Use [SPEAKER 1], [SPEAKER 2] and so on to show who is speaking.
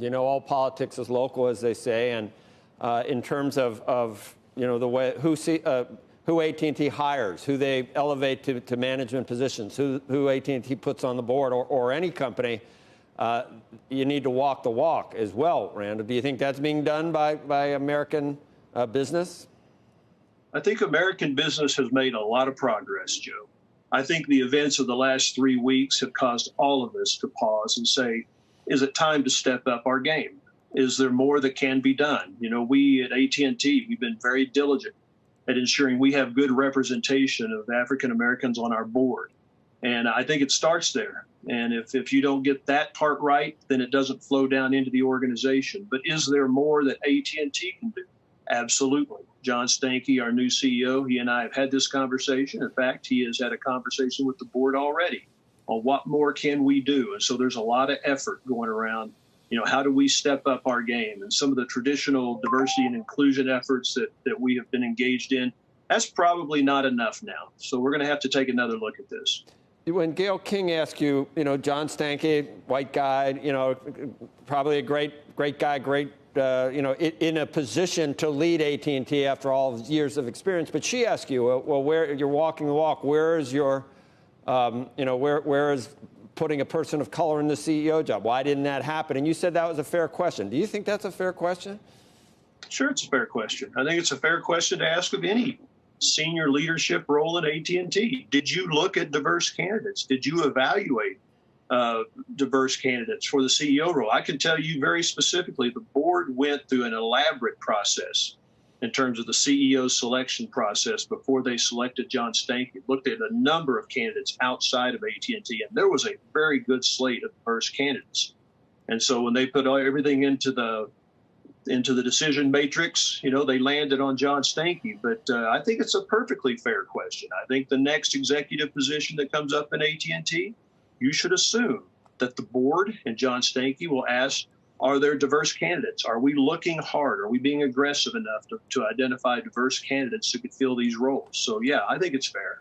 [SPEAKER 1] All politics is local, as they say, and in terms of the way who AT&T hires, who they elevate to management positions, who AT&T puts on the board, or any company, you need to walk the walk as well, Randall. Do you think that's being done by American business?
[SPEAKER 2] I think American business has made a lot of progress, Joe. I think the events of the last 3 weeks have caused all of us to pause and say, is it time to step up our game? Is there more that can be done? We at AT&T, we've been very diligent at ensuring we have good representation of African Americans on our board. And I think it starts there. And if you don't get that part right, then it doesn't flow down into the organization. But is there more that AT&T can do? Absolutely. John Stankey, our new CEO, he and I have had this conversation. In fact, he has had a conversation with the board already on what more can we do. And so there's a lot of effort going around, how do we step up our game? And some of the traditional diversity and inclusion efforts that we have been engaged in, that's probably not enough now. So we're going to have to take another look at this.
[SPEAKER 1] When Gayle King asked you, John Stankey, white guy, probably a great guy, in a position to lead AT&T after all years of experience. But she asked you, well, where you're walking the walk, where is your, where is putting a person of color in the CEO job? Why didn't that happen? And you said that was a fair question. Do you think that's a fair question?
[SPEAKER 2] Sure, it's a fair question. I think it's a fair question to ask of any senior leadership role at AT&T. Did you look at diverse candidates? Did you evaluate diverse candidates for the CEO role? I can tell you very specifically, the board went through an elaborate process in terms of the CEO selection process before they selected John Stankey. Looked at a number of candidates outside of AT&T, and there was a very good slate of diverse candidates. And so when they put everything into the decision matrix, they landed on John Stankey. But I think it's a perfectly fair question. I think the next executive position that comes up in AT&T, you should assume that the board and John Stankey will ask, are there diverse candidates? Are we looking hard? Are we being aggressive enough to identify diverse candidates who could fill these roles? So, yeah, I think it's fair.